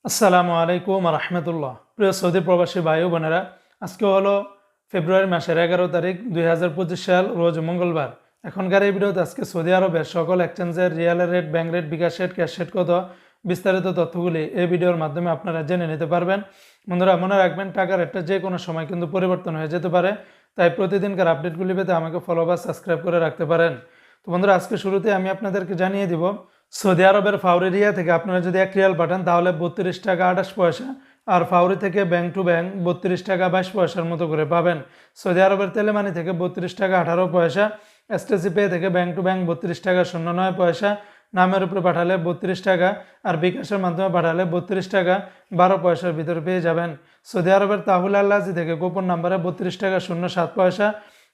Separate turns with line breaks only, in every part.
আসসালামু আলাইকুম রহমতুল্লাহ। প্রিয় সৌদি প্রবাসী ভাই ও বোনেরা, আজকে হলো ফেব্রুয়ারি মাসের 11 তারিখ 2025 সাল, রোজ মঙ্গলবার। এখনকার এই ভিডিওতে আজকে সৌদি আরবের সকল এক্সচেঞ্জের রিয়ালের রেট, ব্যাংক রেট, বিকাশ রেট, ক্যাশ রেট কত, বিস্তারিত তথ্যগুলি এই ভিডিওর মাধ্যমে আপনারা জেনে নিতে পারবেন। বন্ধুরা, মনে রাখবেন টাকার রেটটা যে কোনো সময় কিন্তু পরিবর্তন হয়ে যেতে পারে, তাই প্রতিদিনকার আপডেটগুলি পেতে আমাকে ফলো বা সাবস্ক্রাইব করে রাখতে পারেন। তো বন্ধুরা, আজকে শুরুতে আমি আপনাদেরকে জানিয়ে দিব সৌদি আরবের ফাউরি রিয়া থেকে আপনারা যদি 1 রিয়াল পাঠান তাহলে 32 টাকা 28 পয়সা, আর ফাউরি থেকে ব্যাংক টু ব্যাংক 32 টাকা 22 পয়সার মতো করে পাবেন। সৌদি আরবের তেলেমানি থেকে 32 টাকা 18 পয়সা, এসটিসি পে থেকে ব্যাংক টু ব্যাংক 32 টাকা 09 পয়সা, নামের উপরে পাঠালে 32 টাকা, আর বিকাশের মাধ্যমে পাঠালে 32 টাকা 12 পয়সার ভিতরে পেয়ে যাবেন। সৌদি আরবের তাহুল আল্লাজি থেকে গোপন নাম্বারে 32 টাকা 07 পয়সা,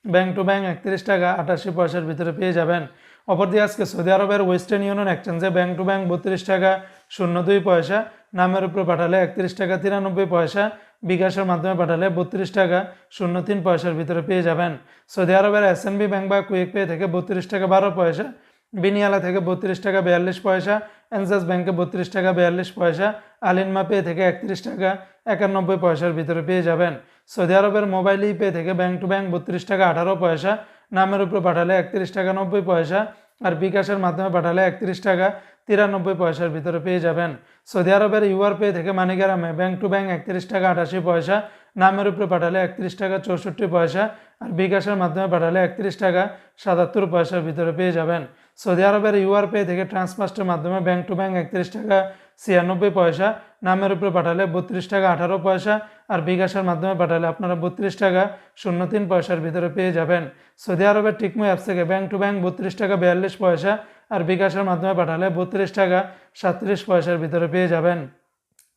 ব্যাংক টু ব্যাংক 31 টাকা 88 পয়সার ভিতরে পেয়ে যাবেন। অপরদিকে আজকে সৌদি আরবের ওয়েস্টার্ন ইউনিয়ন এক্সচেঞ্জে ব্যাংক টু ব্যাংক 32 টাকা 02 পয়সা, নামের উপরে পাঠালে 31 টাকা 93 পয়সা, বিকাশের মাধ্যমে পাঠালে 32 টাকা 03 পয়সার ভিতরে পেয়ে যাবেন। সৌদি আরবের এসএনবি ব্যাংক বা কুইক পে থেকে 32 টাকা 12 পয়সা, বিনিয়ালা থেকে 32 টাকা 42 পয়সা, এনজাস ব্যাংকে 32 টাকা 42 পয়সা, আলিনমা পে থেকে 31 টাকা 91 পয়সার ভিতরে পেয়ে যাবেন। সৌদি আরবের মোবাইল পে থেকে ব্যাংক টু ব্যাংক 32 টাকা 18 পয়সা, নামের উপরে পাঠালে 31 টাকা 90 পয়সা, আর বিকাশের মাধ্যমে পাঠালে 31 টাকা 93 পয়সার ভিতরে পেয়ে যাবেন। সৌদি আরবের ইউআর পে থেকে মানিগ্রামে ব্যাংক টু ব্যাংক 31 টাকা 88 পয়সা, নামের উপরে পাঠালে 31 টাকা 64 পয়সা, আর বিকাশের মাধ্যমে পাঠালে 31 টাকা 77 পয়সার ভিতরে পেয়ে যাবেন। সৌদি আরবের ইউআর পে থেকে ট্রান্সফার্স্টের মাধ্যমে ব্যাংক টু ব্যাংক 31 টাকা 96 পয়সা, নামের উপরে পাঠালে 32 টাকা 18 পয়সা, আর বিকাশের মাধ্যমে পাঠালে আপনারা 32 টাকা 03 পয়সার ভিতরে পেয়ে যাবেন। সৌদি আরবের টিকমো অ্যাপস থেকে ব্যাংক টু ব্যাংক 32 টাকা 42 পয়সা, আর বিকাশের মাধ্যমে পাঠালে 32 টাকা 37 পয়সার ভিতরে পেয়ে যাবেন।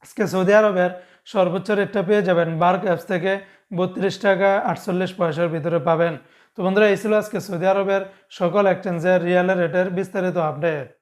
আজকে সৌদি আরবের সর্বোচ্চ রেটটা পেয়ে যাবেন বার্ক অ্যাপস থেকে 32 টাকা 48 পয়সার ভিতরে পাবেন। তো বন্ধুরা, এই ছিল আজকে সৌদি আরবের সকল এক্সচেঞ্জের রিয়ালের রেটের বিস্তারিত আপডেট।